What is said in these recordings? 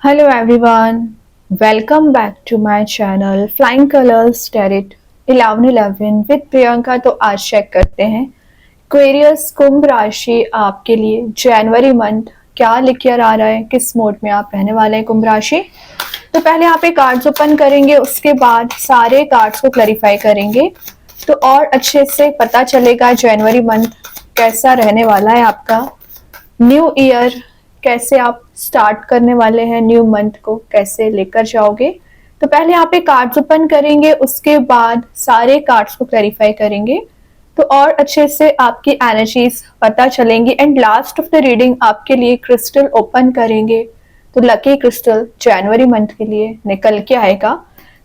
Hello everyone, welcome back to my channel Flying Colors Tarot 1111 with Priyanka. तो आज check करते हैं एक्वेरियस कुंभ राशि आपके लिए जनवरी मंथ क्या लेकर आ रहा है, किस मोड में आप रहने वाले हैं कुंभ राशि। तो पहले यहाँ पे कार्ड्स ओपन करेंगे, उसके बाद सारे कार्ड्स को क्लैरिफाई करेंगे तो और अच्छे से पता चलेगा जनवरी मंथ कैसा रहने वाला है आपका। न्यू ईयर कैसे आप स्टार्ट करने वाले हैं, न्यू मंथ को कैसे लेकर जाओगे। तो पहले यहाँ पे कार्ड्स ओपन करेंगे, उसके बाद सारे कार्ड्स को क्लैरिफाई करेंगे तो और अच्छे से आपकी एनर्जीज पता चलेंगी। And last of the reading आपके लिए क्रिस्टल ओपन करेंगे तो लकी क्रिस्टल जनवरी मंथ के लिए निकल के आएगा।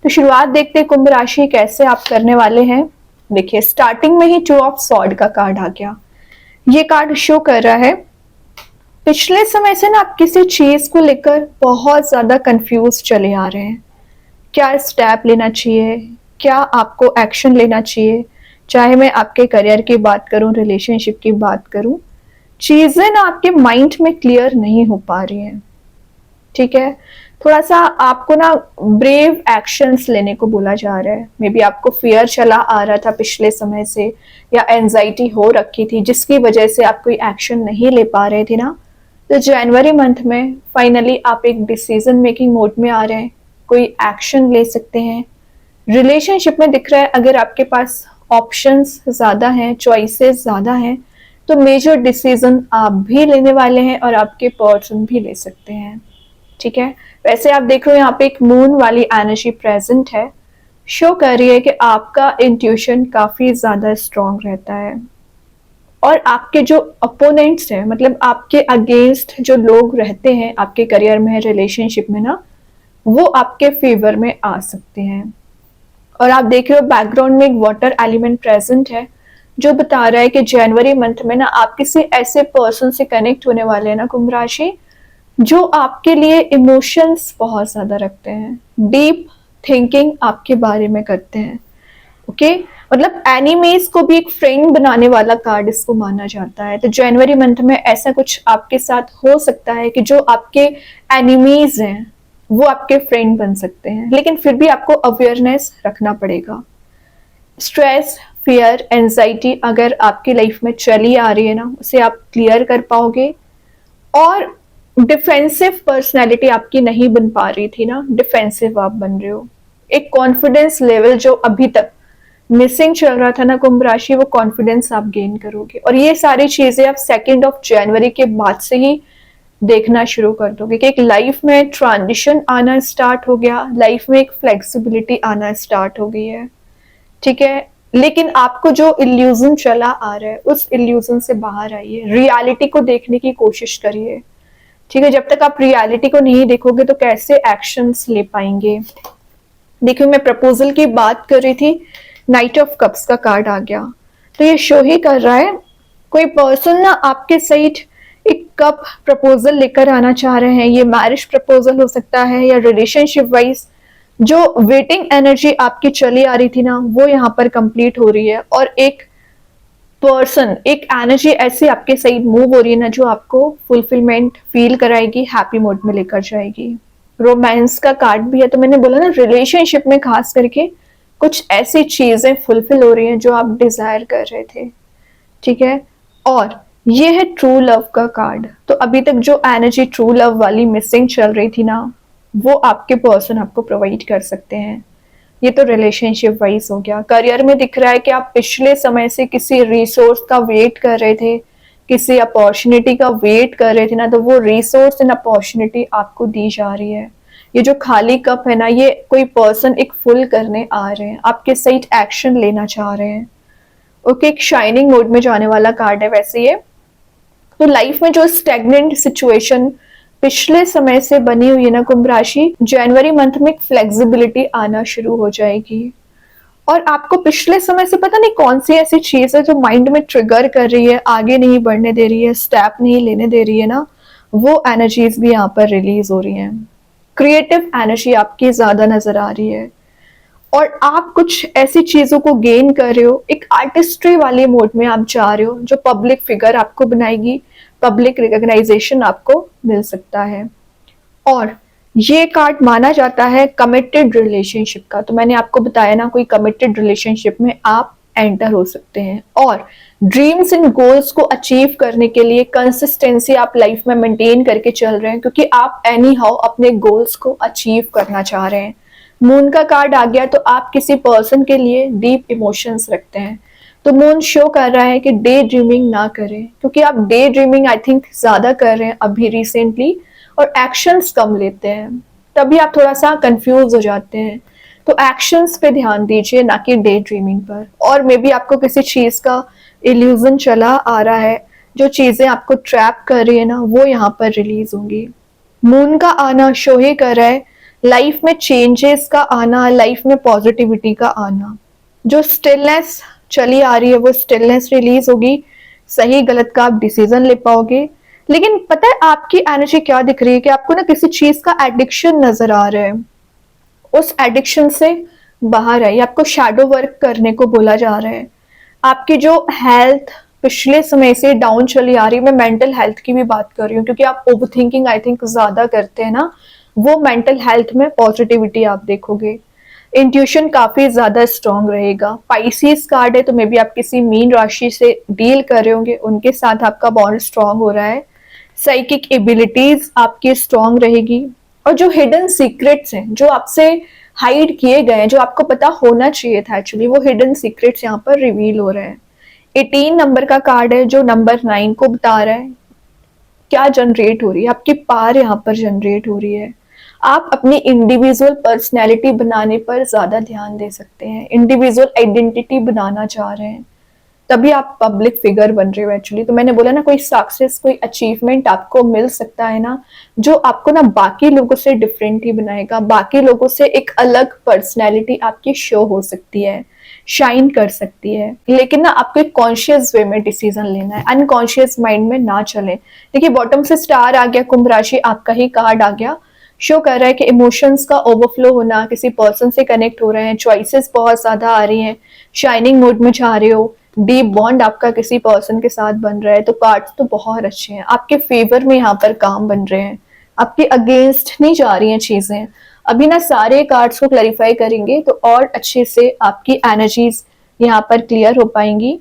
तो शुरुआत देखते हैं कुंभ राशि कैसे आप करने वाले हैं। देखिए स्टार्टिंग में ही टू ऑफ सॉर्ड का कार्ड आ गया। ये कार्ड शो कर रहा है पिछले समय से ना आप किसी चीज को लेकर बहुत ज्यादा कंफ्यूज चले आ रहे हैं। क्या स्टेप लेना चाहिए, क्या आपको एक्शन लेना चाहिए, चाहे मैं आपके करियर की बात करूं, रिलेशनशिप की बात करूं, चीजें ना आपके माइंड में क्लियर नहीं हो पा रही हैं। ठीक है, थोड़ा सा आपको ना ब्रेव एक्शंस लेने को बोला जा रहा है। मे बी आपको फियर चला आ रहा था पिछले समय से, या एंजाइटी हो रखी थी जिसकी वजह से आप कोई एक्शन नहीं ले पा रहे थे ना। तो जनवरी मंथ में फाइनली आप एक डिसीजन मेकिंग मोड में आ रहे हैं, कोई एक्शन ले सकते हैं। रिलेशनशिप में दिख रहा है अगर आपके पास ऑप्शंस ज़्यादा हैं, चॉइसेस ज़्यादा हैं, तो मेजर डिसीजन आप भी लेने वाले हैं और आपके पर्सन भी ले सकते हैं। ठीक है, वैसे आप देख रहे हो यहाँ पे एक मून वाली एनर्जी प्रेजेंट है, शो कर रही है कि आपका इंट्यूशन काफ़ी ज़्यादा स्ट्रॉन्ग रहता है और आपके जो अपोनेंट्स हैं, मतलब आपके अगेंस्ट जो लोग रहते हैं आपके करियर में, रिलेशनशिप में ना, वो आपके फेवर में आ सकते हैं। और आप देख रहे हो बैकग्राउंड में एक वाटर एलिमेंट प्रेजेंट है जो बता रहा है कि जनवरी मंथ में ना आप किसी ऐसे पर्सन से कनेक्ट होने वाले हैं ना कुंभ राशि, जो आपके लिए इमोशंस बहुत ज्यादा रखते हैं, डीप थिंकिंग आपके बारे में करते हैं। ओके, मतलब एनिमीज को भी एक फ्रेंड बनाने वाला कार्ड इसको माना जाता है। तो जनवरी मंथ में ऐसा कुछ आपके साथ हो सकता है कि जो आपके एनिमीज हैं वो आपके फ्रेंड बन सकते हैं, लेकिन फिर भी आपको अवेयरनेस रखना पड़ेगा। स्ट्रेस, फियर, एंजाइटी अगर आपकी लाइफ में चली आ रही है ना, उसे आप क्लियर कर पाओगे। और डिफेंसिव पर्सनैलिटी आपकी नहीं बन पा रही थी ना, डिफेंसिव आप बन रहे हो। एक कॉन्फिडेंस लेवल जो अभी तक मिसिंग चल रहा था ना कुंभ राशि, वो कॉन्फिडेंस आप गेन करोगे। और ये सारी चीजें आप 2 जनवरी के बाद से ही देखना शुरू कर दोगे कि एक लाइफ में ट्रांजिशन आना स्टार्ट हो गया, लाइफ में एक फ्लेक्सिबिलिटी आना स्टार्ट हो गई है। ठीक है, लेकिन आपको जो इल्यूजन चला आ रहा है उस इल्यूजन से बाहर आइए, रियलिटी को देखने की कोशिश करिए। ठीक है, जब तक आप रियलिटी को नहीं देखोगे तो कैसे एक्शंस ले पाएंगे। देखिए मैं प्रपोजल की बात कर रही थी, नाइट ऑफ कप्स का कार्ड आ गया। तो ये शो ही कर रहा है कोई पर्सन ना आपके साइड एक कप प्रपोजल लेकर आना चाह रहे हैं। ये मैरिज प्रपोजल हो सकता है या रिलेशनशिप वाइज जो वेटिंग एनर्जी आपकी चली आ रही थी ना, वो यहाँ पर कंप्लीट हो रही है। और एक पर्सन, एक एनर्जी ऐसी आपके साइड मूव हो रही है ना जो आपको फुलफिलमेंट फील कराएगी, हैप्पी मोड में लेकर जाएगी। रोमांस का कार्ड भी है, तो मैंने बोला ना रिलेशनशिप में खास करके कुछ ऐसी चीजें फुलफिल हो रही हैं जो आप डिजायर कर रहे थे। ठीक है, और ये है ट्रू लव का कार्ड। तो अभी तक जो एनर्जी ट्रू लव वाली मिसिंग चल रही थी ना, वो आपके पर्सन आपको प्रोवाइड कर सकते हैं। ये तो रिलेशनशिप वाइज हो गया। करियर में दिख रहा है कि आप पिछले समय से किसी रिसोर्स का वेट कर रहे थे, किसी अपॉर्चुनिटी का वेट कर रहे थे ना, तो वो रिसोर्स एंड अपॉर्चुनिटी आपको दी जा रही है। ये जो खाली कप है ना, ये कोई पर्सन एक फुल करने आ रहे हैं, आपके साइड एक्शन लेना चाह रहे हैं। ओके, एक शाइनिंग मोड में जाने वाला कार्ड है वैसे ये। तो लाइफ में जो स्टेगनेंट सिचुएशन पिछले समय से बनी हुई है ना कुंभ राशि, जनवरी मंथ में एक फ्लेक्सिबिलिटी आना शुरू हो जाएगी। और आपको पिछले समय से पता नहीं कौन सी ऐसी चीज है जो माइंड में ट्रिगर कर रही है, आगे नहीं बढ़ने दे रही है, स्टेप नहीं लेने दे रही है ना, वो एनर्जीज भी यहाँ पर रिलीज हो रही हैं। क्रिएटिव एनर्जी आपकी ज्यादा नजर आ रही है और आप कुछ ऐसी चीजों को गेन कर रहे हो, एक आर्टिस्ट्री वाले मोड में आप जा रहे हो जो पब्लिक फिगर आपको बनाएगी, पब्लिक रिकॉग्नाइजेशन आपको मिल सकता है। और ये कार्ड माना जाता है कमिटेड रिलेशनशिप का। तो मैंने आपको बताया ना, कोई कमिटेड रिलेशनशिप में आप एंटर हो सकते हैं और ड्रीम्स एंड गोल्स को अचीव करने के लिए कंसिस्टेंसी आप लाइफ में मेंटेन करके चल रहे हैं, क्योंकि आप एनी हाउ अपने गोल्स को अचीव करना चाह रहे हैं। मून का कार्ड आ गया तो आप किसी पर्सन के लिए डीप इमोशंस रखते हैं। तो मून शो कर रहा है कि डे ड्रीमिंग ना करें, क्योंकि आप डे ड्रीमिंग आई थिंक ज्यादा कर रहे हैं अभी रिसेंटली और एक्शंस कम लेते हैं, तभी आप थोड़ा सा कंफ्यूज हो जाते हैं। तो एक्शंस पे ध्यान दीजिए, ना कि डे ड्रीमिंग पर। और मे बी आपको किसी चीज का इल्यूजन चला आ रहा है, जो चीजें आपको ट्रैप कर रही है ना, वो यहाँ पर रिलीज होंगी। मून का आना शो ही कर रहा है लाइफ में चेंजेस का आना, लाइफ में पॉजिटिविटी का आना। जो स्टिलनेस चली आ रही है वो स्टिलनेस रिलीज होगी, सही गलत का आप डिसीजन ले पाओगे। लेकिन पता है आपकी एनर्जी क्या दिख रही है कि आपको ना किसी चीज का एडिक्शन नजर आ रहा है। उस एडिक्शन से बाहर आइए, आपको शैडो वर्क करने को बोला जा रहा है। आपकी जो हेल्थ पिछले समय से डाउन चली आ रही है, मैं मेंटल हेल्थ की भी बात कर रही हूँ, क्योंकि आप ओवर थिंकिंग आई थिंक ज्यादा करते हैं ना, वो मेंटल हेल्थ में पॉजिटिविटी आप देखोगे। इंट्यूशन काफी ज्यादा स्ट्रांग रहेगा। पाइसिस कार्ड है तो मे बी आप किसी मीन राशि से डील कर रहे होंगे, उनके साथ आपका बॉन्ड स्ट्रांग हो रहा है। साइकिक एबिलिटीज आपकी स्ट्रांग रहेगी और जो हिडन सीक्रेट्स हैं, जो आपसे हाइड किए गए हैं, जो आपको पता होना चाहिए था एक्चुअली, वो हिडन सीक्रेट्स यहाँ पर रिवील हो रहे हैं। 18 नंबर का कार्ड है जो नंबर 9 को बता रहा है क्या जनरेट हो रही है, आपकी पार यहाँ पर जनरेट हो रही है। आप अपनी इंडिविजुअल पर्सनैलिटी बनाने पर ज्यादा ध्यान दे सकते हैं, इंडिविजुअल आइडेंटिटी बनाना चाह रहे हैं, तभी आप पब्लिक फिगर बन रहे हो एक्चुअली। तो मैंने बोला ना, कोई सक्सेस, कोई अचीवमेंट आपको मिल सकता है ना, जो आपको ना बाकी लोगों से डिफरेंट ही बनाएगा, बाकी लोगों से एक अलग पर्सनैलिटी आपकी शो हो सकती है, शाइन कर सकती है। लेकिन ना आपको एक कॉन्शियस वे में डिसीजन लेना है, अनकॉन्शियस माइंड में ना चले। देखिए बॉटम से स्टार आ गया, कुंभ राशि आपका ही कार्ड आ गया, शो कर रहा है कि इमोशंस का ओवरफ्लो होना, किसी पर्सन से कनेक्ट हो रहे हैं, चॉइसेस बहुत ज्यादा आ रही हैं, शाइनिंग मोड में जा रहे हो, डीप बॉन्ड आपका किसी पर्सन के साथ बन रहा है। तो कार्ड्स तो बहुत अच्छे हैं, आपके फेवर में यहाँ पर काम बन रहे हैं, आपके अगेंस्ट नहीं जा रही हैं चीजें। अभी ना सारे कार्ड्स को क्लैरिफाई करेंगे तो और अच्छे से आपकी एनर्जीज यहाँ पर क्लियर हो पाएंगी।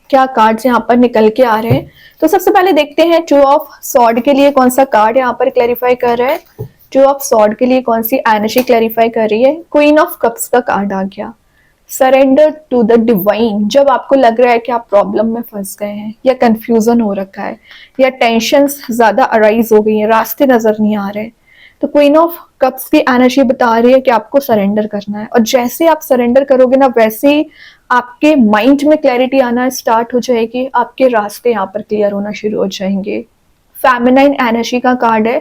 क्या कार्ड्स यहाँ पर निकल के आ रहे हैं, तो सबसे पहले देखते हैं टू ऑफ सॉर्ड के लिए कौन सा कार्ड यहाँ पर क्लैरिफाई कर रहा है। टू ऑफ सॉर्ड के लिए कौन सी एनर्जी क्लैरिफाई कर रही है। क्वीन ऑफ कप्स का कार्ड आ गया, सरेंडर टू द डिवाइन। जब आपको लग रहा है कि आप प्रॉब्लम में फंस गए हैं या कंफ्यूजन हो रखा है या टेंशन्स ज्यादा अराइज हो गई हैं, रास्ते नजर नहीं आ रहे, तो क्वीन ऑफ कप्स की एनर्जी बता रही है कि आपको सरेंडर करना है। और जैसे आप सरेंडर करोगे ना, वैसे ही आपके माइंड में क्लैरिटी आना स्टार्ट हो जाएगी, आपके रास्ते यहाँ पर क्लियर होना शुरू हो जाएंगे। फेमिनाइन एनर्जी का कार्ड है,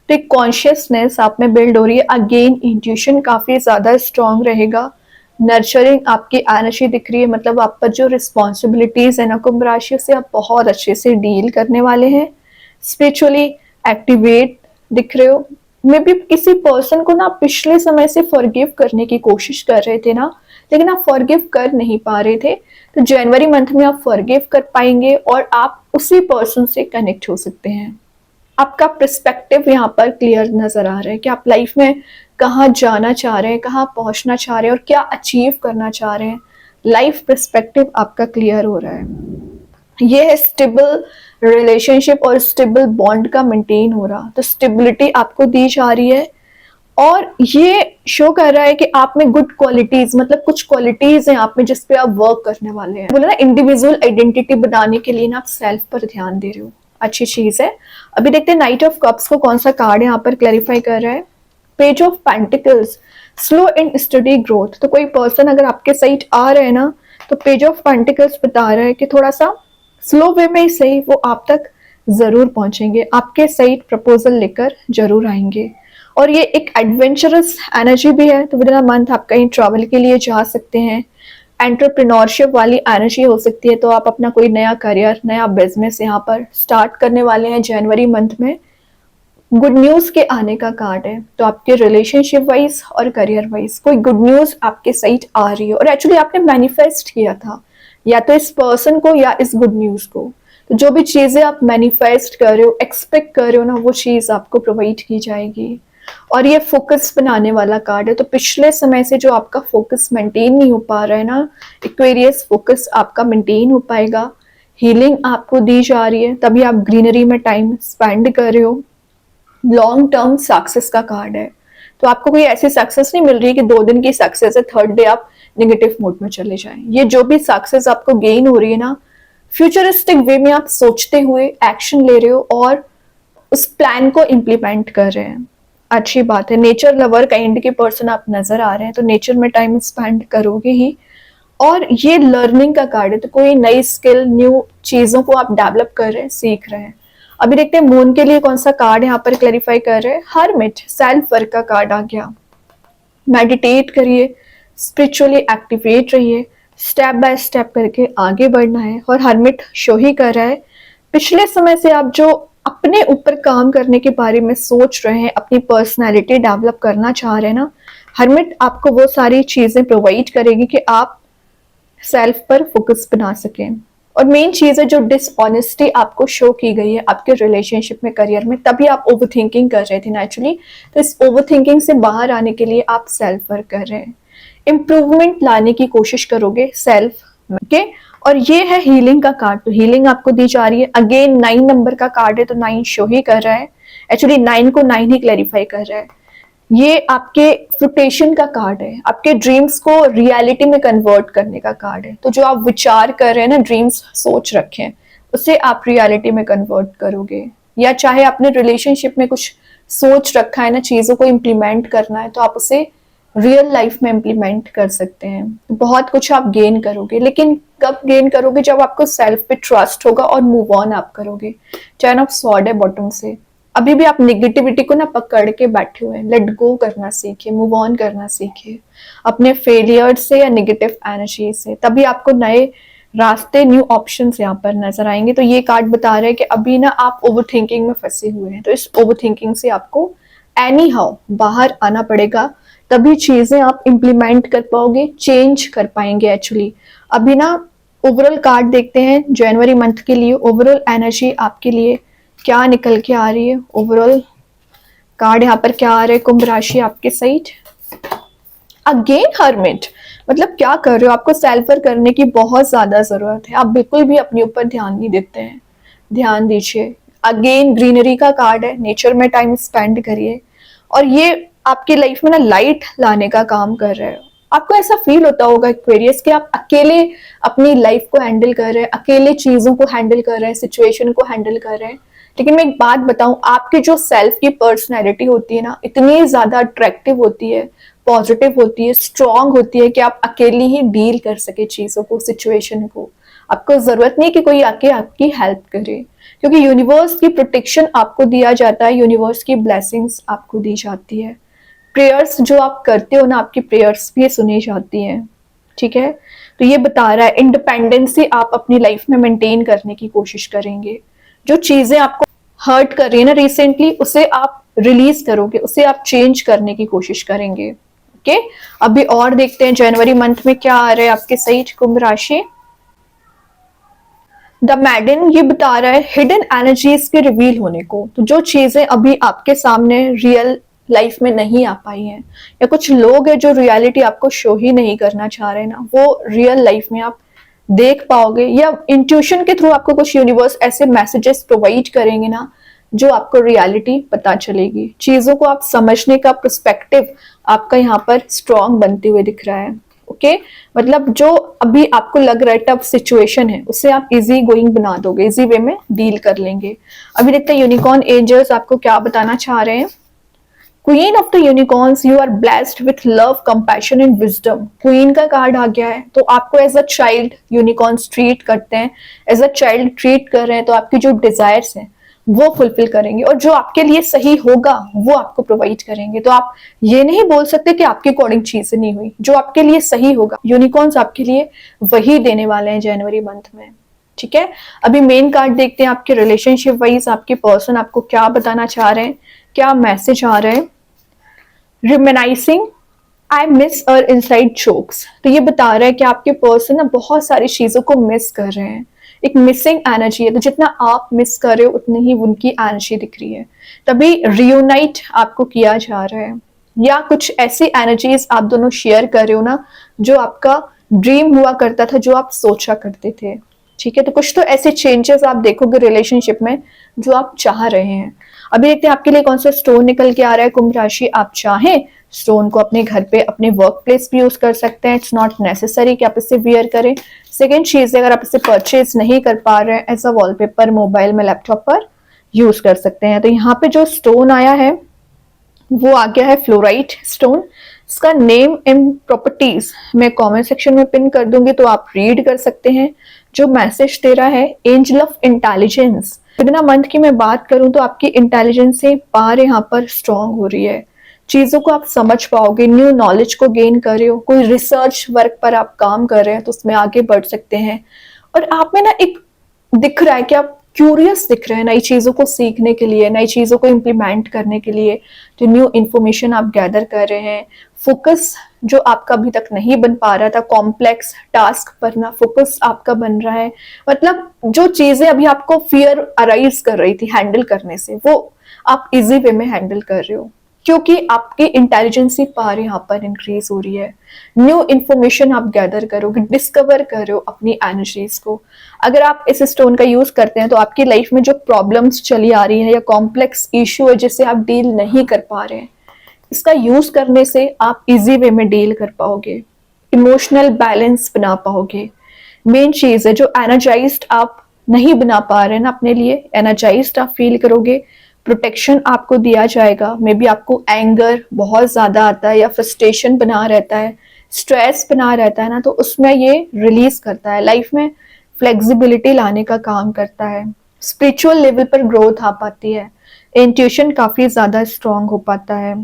तो एक कॉन्शियसनेस आप में बिल्ड हो रही है। अगेन इंट्यूशन काफी ज्यादा स्ट्रांग रहेगा। नर्चरिंग आपकी एनर्जी दिख रही है, मतलब आप पर जो रिस्पॉन्सिबिलिटीज है ना कुंभ राशि से, आप बहुत अच्छे से डील करने वाले हैं। स्पिरिचुअली एक्टिवेट दिख रहे हो। मे बी किसी पर्सन को ना पिछले समय से फॉरगिव करने की कोशिश कर रहे थे ना, लेकिन आप फॉरगिव कर नहीं पा रहे थे, तो जनवरी मंथ में आप फॉरगिव कर पाएंगे और आप उसी पर्सन से कनेक्ट हो सकते हैं। आपका पर्सपेक्टिव यहाँ पर क्लियर नजर आ रहा है कि आप लाइफ में कहाँ जाना चाह रहे हैं, कहाँ पहुंचना चाह रहे हैं और क्या अचीव करना चाह रहे हैं। लाइफ पर्सपेक्टिव आपका क्लियर हो रहा है। ये है स्टेबल रिलेशनशिप और स्टेबल बॉन्ड का मेंटेन हो रहा, तो स्टेबिलिटी आपको दी जा रही है। और ये शो कर रहा है कि आप में गुड क्वालिटीज, मतलब कुछ क्वालिटीज हैं आप में जिस पे आप वर्क करने वाले हैं। बोला ना, इंडिविजुअल आइडेंटिटी बनाने के लिए ना आप सेल्फ पर ध्यान दे रहे हो, अच्छी चीज है। अभी देखते हैं नाइट ऑफ कप्स को कौन सा कार्ड यहाँ पर क्लैरिफाई कर रहा है। Page of pentacles, slow and study growth. तो कोई पर्सन अगर आपके साइड आ रहे हैं ना, तो पेज ऑफ पेंटिकल्स बता रहा है कि थोड़ा सा स्लो वे में ही सही वो आप तक जरूर पहुंचेंगे, आपके साइड प्रपोजल लेकर जरूर आएंगे। और ये एक एडवेंचरस एनर्जी भी है, तो विद इन अ मंथ आप कहीं ट्रैवल के लिए जा सकते हैं। एंटरप्रेन्योरशिप वाली एनर्जी हो सकती है, तो आप अपना कोई नया करियर, नया बिजनेस यहाँ पर स्टार्ट करने वाले हैं जनवरी मंथ में। गुड न्यूज के आने का कार्ड है, तो आपके रिलेशनशिप वाइज और करियर वाइज कोई गुड न्यूज आपके साइड आ रही है और एक्चुअली आपने मैनिफेस्ट किया था या तो इस पर्सन को या इस गुड न्यूज को। तो जो भी चीजें आप मैनिफेस्ट कर रहे हो, एक्सपेक्ट कर रहे हो ना, वो चीज आपको प्रोवाइड की जाएगी। और ये फोकस बनाने वाला कार्ड है। तो पिछले समय से जो आपका फोकस मेंटेन नहीं हो पा रहा है ना एक्वेरियस, फोकस आपका मेंटेन हो पाएगा। हीलिंग आपको दी जा रही है, तभी आप ग्रीनरी में टाइम स्पेंड कर रहे हो। लॉन्ग टर्म सक्सेस का कार्ड है। तो आपको कोई ऐसी सक्सेस नहीं मिल रही कि 2 दिन की सक्सेस है, थर्ड डे आप नेगेटिव मोड में चले जाएं। ये जो भी सक्सेस आपको गेन हो रही है ना, फ्यूचरिस्टिक वे में आप सोचते हुए एक्शन ले रहे हो और उस प्लान को इम्प्लीमेंट कर रहे हैं। अच्छी बात है। नेचर लवर काइंड के पर्सन आप नजर आ रहे हैं, तो नेचर में टाइम स्पेंड करोगे ही। और ये लर्निंग का कार्ड है, तो कोई नई स्किल, न्यू चीजों को आप डेवलप कर रहे हैं, सीख रहे हैं। अभी देखते हैं मून के लिए कौन सा कार्ड यहाँ पर क्लैरिफाई कर रहे हैं। हरमिट, सेल्फ वर्क का कार्ड आ गया। मेडिटेट करिए, स्पिरिचुअली एक्टिवेट रहिए, स्टेप बाय स्टेप करके आगे बढ़ना है। और हरमिट शो ही कर रहा है पिछले समय से आप जो अपने ऊपर काम करने के बारे में सोच रहे हैं, अपनी पर्सनालिटी डेवलप करना चाह रहे हैं ना, हरमिट आपको वो सारी चीजें प्रोवाइड करेगी कि आप सेल्फ पर फोकस बना सकें। और मेन चीज है जो डिसऑनेस्टी आपको शो की गई है आपके रिलेशनशिप में, करियर में, तभी आप ओवर थिंकिंग कर रहे थे नेचुरली। तो इस ओवर थिंकिंग से बाहर आने के लिए आप सेल्फ वर्क कर रहे हैं, इम्प्रूवमेंट लाने की कोशिश करोगे सेल्फ के। और ये है हीलिंग का कार्ड, तो हीलिंग आपको दी जा रही है। अगेन 9 नंबर का कार्ड है, तो 9 शो ही कर रहा है। एक्चुअली 9 को 9 ही क्लैरिफाई कर रहा है। ये आपके फ्रुटेशन का कार्ड है, आपके ड्रीम्स को रियलिटी में कन्वर्ट करने का कार्ड है। तो जो आप विचार कर रहे हैं ना, ड्रीम्स सोच रखे हैं, उसे आप रियलिटी में कन्वर्ट करोगे। या चाहे आपने रिलेशनशिप में कुछ सोच रखा है ना, चीजों को इम्प्लीमेंट करना है, तो आप उसे रियल लाइफ में इम्प्लीमेंट कर सकते हैं। बहुत कुछ आप गेन करोगे, लेकिन कब गेन करोगे? जब आपको सेल्फ पे ट्रस्ट होगा और मूव ऑन आप करोगे। टेन ऑफ स्वॉर्ड है बॉटम से। अभी भी आप नेगेटिविटी को ना पकड़ के बैठे हुए हैं। लेट गो करना सीखिए, मूव ऑन करना सीखिए अपने फेलियर से या नेगेटिव एनर्जी से, तभी आपको नए रास्ते, न्यू ऑप्शंस यहाँ पर नजर आएंगे। तो ये कार्ड बता रहे हैं कि अभी ना आप ओवर थिंकिंग में फंसे हुए हैं, तो इस ओवर थिंकिंग से आपको एनी हाउ बाहर आना पड़ेगा, तभी चीजें आप इम्प्लीमेंट कर पाओगे, चेंज कर पाएंगे। एक्चुअली अभी ना ओवरऑल कार्ड देखते हैं जनवरी मंथ के लिए, ओवरऑल एनर्जी आपके लिए क्या निकल के आ रही है। ओवरऑल कार्ड यहाँ पर क्या आ रहा है? कुंभ राशि आपके साइड। अगेन हर्मिट, मतलब क्या कर रहे हो? आपको सेल्फ वर्क करने की बहुत ज्यादा जरूरत है, आप बिल्कुल भी अपने ऊपर ध्यान नहीं देते हैं, ध्यान दीजिए। अगेन ग्रीनरी का कार्ड है, नेचर में टाइम स्पेंड करिए। और ये आपकी लाइफ में ना लाइट लाने का काम कर रहे हो। आपको ऐसा फील होता होगा एक्वेरियस कि आप अकेले अपनी लाइफ को हैंडल कर रहे हैं, अकेले चीजों को हैंडल कर रहे हैं, सिचुएशन को हैंडल कर रहे हैं। लेकिन मैं एक बात बताऊं, आपकी जो सेल्फ की पर्सनैलिटी होती है ना, इतनी ज्यादा अट्रैक्टिव होती है, पॉजिटिव होती है, स्ट्रांग होती है कि आप अकेली ही डील कर सके चीजों को, सिचुएशन को। आपको जरूरत नहीं कि कोई आके आपकी हेल्प करे, क्योंकि यूनिवर्स की प्रोटेक्शन आपको दिया जाता है, यूनिवर्स की ब्लेसिंग्स आपको दी जाती है। प्रेयर्स जो आप करते हो ना, आपकी प्रेयर्स भी सुनी जाती हैं। ठीक है, तो ये बता रहा है इंडिपेंडेंसी आप अपनी लाइफ में मेंटेन करने की कोशिश करेंगे। जो चीजें आपको हर्ट कर रही है ना रिसेंटली, उसे आप रिलीज करोगे, उसे आप चेंज करने की कोशिश करेंगे। ओके, अभी और देखते हैं जनवरी मंथ में क्या आ रहा है आपके सही कुंभ राशि। द मैडन ये बता रहा है हिडन एनर्जीज के रिवील होने को। तो जो चीजें अभी आपके सामने रियल लाइफ में नहीं आ पाई हैं, या कुछ लोग हैं जो रियलिटी आपको शो ही नहीं करना चाह रहे ना, वो रियल लाइफ में आप देख पाओगे। या इंट्यूशन के थ्रू आपको कुछ यूनिवर्स ऐसे मैसेजेस प्रोवाइड करेंगे ना, जो आपको रियलिटी पता चलेगी। चीजों को आप समझने का पर्सपेक्टिव आपका यहाँ पर स्ट्रॉन्ग बनते हुए दिख रहा है। ओके, मतलब जो अभी आपको लग रहा है टफ सिचुएशन है, उसे आप इजी गोइंग बना दोगे, इजी वे में डील कर लेंगे। अभी देखते हैं यूनिकॉर्न एंजल्स आपको क्या बताना चाह रहे हैं। Queen of the unicorns, you are blessed with love, compassion and wisdom. Queen का कार्ड आ गया है, तो आपको as a child unicorns treat करते हैं, एज अ चाइल्ड ट्रीट कर रहे हैं, तो आपकी जो डिजायर्स हैं वो फुलफिल करेंगे, और जो आपके लिए सही होगा वो आपको प्रोवाइड करेंगे। तो आप ये नहीं बोल सकते कि आपके अकॉर्डिंग चीजें नहीं हुई, जो आपके लिए सही होगा यूनिकॉर्न्स आपके लिए वही देने वाले हैं जनवरी मंथ में। ठीक है, अभी मेन कार्ड देखते हैं आपके रिलेशनशिप वाइज, आपके पर्सन आपको क्या बताना चाह रहे हैं, क्या मैसेज आ रहा है। Reminiscing I miss our inside jokes, तो ये बता रहा है कि आपके पर्सन ना बहुत सारी चीजों को मिस कर रहे हैं, एक मिसिंग एनर्जी है, तो जितना आप मिस कर रहे हो उतनी ही उनकी एनर्जी दिख रही है, तभी रियूनाइट आपको किया जा रहा है। या कुछ ऐसी एनर्जीज आप दोनों शेयर कर रहे हो ना, जो आपका ड्रीम हुआ करता था, जो आप सोचा करते थे। ठीक है, तो कुछ तो ऐसे चेंजेस आप देखोगे रिलेशनशिप में जो आप चाह रहे हैं। अभी देखते हैं आपके लिए कौन सा स्टोन निकल के आ रहा है कुंभ राशि। आप चाहें स्टोन को अपने घर पे, अपने वर्क प्लेस भी यूज कर सकते हैं, इट्स नॉट नेसेसरी कि आप इसे वियर करें। सेकेंड चीज है, अगर आप इसे परचेज नहीं कर पा रहे हैं, एज अ वॉलपेपर मोबाइल में, लैपटॉप पर यूज कर सकते हैं। तो यहाँ पे जो स्टोन आया है वो आ गया है फ्लोराइट स्टोन। इसका नेम एंड प्रॉपर्टीज मैं कमेंट सेक्शन में पिन कर दूंगी, तो आप रीड कर सकते हैं। जो मैसेज दे रहा है, एंजल ऑफ इंटेलिजेंस। बिना मंथ की मैं बात करूं तो आपकी इंटेलिजेंस से पार यहाँ पर स्ट्रांग हो रही है, चीजों को आप समझ पाओगे, न्यू नॉलेज को गेन कर रहे हो, कोई रिसर्च वर्क पर आप काम कर रहे हैं तो उसमें आगे बढ़ सकते हैं। और आप में ना एक दिख रहा है कि आप क्यूरियस दिख रहे हैं नई चीजों को सीखने के लिए, नई चीजों को इम्प्लीमेंट करने के लिए, जो न्यू इंफॉर्मेशन आप गैदर कर रहे हैं। फोकस जो आपका अभी तक नहीं बन पा रहा था, कॉम्प्लेक्स टास्क पर ना फोकस आपका बन रहा है। मतलब जो चीजें अभी आपको फियर अराइज कर रही थी हैंडल करने से, वो आप इजी वे में हैंडल कर रहे हो, क्योंकि आपकी इंटेलिजेंसी पावर यहाँ पर इंक्रीज हो रही है। न्यू इंफॉर्मेशन आप गैदर करोगे, डिस्कवर कर रहे हो अपनी एनर्जीज को। अगर आप इस स्टोन का यूज करते हैं तो आपकी लाइफ में जो प्रॉब्लम्स चली आ रही है या कॉम्प्लेक्स इश्यू है जिसे आप डील नहीं कर पा रहे हैं, इसका यूज करने से आप इजी वे में डील कर पाओगे, इमोशनल बैलेंस बना पाओगे। मेन चीज है, जो एनर्जाइज्ड आप नहीं बना पा रहे हैं ना अपने लिए, एनर्जाइज्ड आप फील करोगे, प्रोटेक्शन आपको दिया जाएगा। मे बी आपको एंगर बहुत ज्यादा आता है या फ्रस्ट्रेशन बना रहता है, स्ट्रेस बना रहता है ना, तो उसमें ये रिलीज करता है, लाइफ में फ्लेक्सिबिलिटी लाने का काम करता है। स्पिरिचुअल लेवल पर ग्रोथ आ पाती है, इंट्यूशन काफी ज्यादा स्ट्रांग हो पाता है।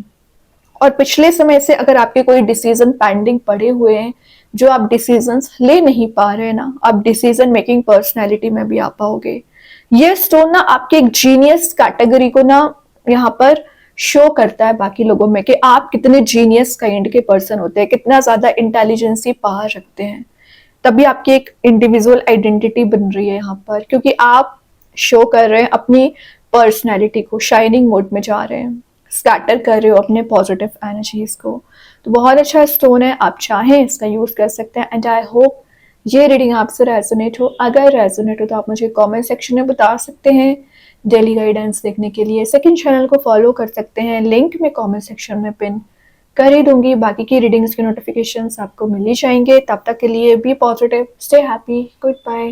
और पिछले समय से अगर आपके कोई डिसीजन पेंडिंग पड़े हुए हैं, जो आप डिसीजंस ले नहीं पा रहे हैं ना, आप डिसीजन मेकिंग पर्सनैलिटी में भी आ पाओगे। ये स्टोन ना आपके एक जीनियस कैटेगरी को ना यहाँ पर शो करता है बाकी लोगों में, कि आप कितने जीनियस काइंड के पर्सन होते हैं, कितना ज्यादा इंटेलिजेंसी पावर रखते हैं। तभी आपकी एक इंडिविजुअल आइडेंटिटी बन रही है यहाँ पर, क्योंकि आप शो कर रहे हैं अपनी पर्सनैलिटी को, शाइनिंग मोड में जा रहे हैं, स्कैटर कर रहे हो अपने पॉजिटिव एनर्जीज को। तो बहुत अच्छा स्टोन है, आप चाहें इसका यूज कर सकते हैं। एंड आई होप ये रीडिंग आपसे रेजोनेट हो। अगर रेजोनेट हो तो आप मुझे कमेंट सेक्शन में बता सकते हैं। डेली गाइडेंस देखने के लिए सेकंड चैनल को फॉलो कर सकते हैं, लिंक मैं कमेंट सेक्शन में पिन कर ही दूंगी। बाकी की रीडिंग्स के नोटिफिकेशंस आपको मिल ही जाएंगे। तब तक के लिए be positive, stay happy, good bye.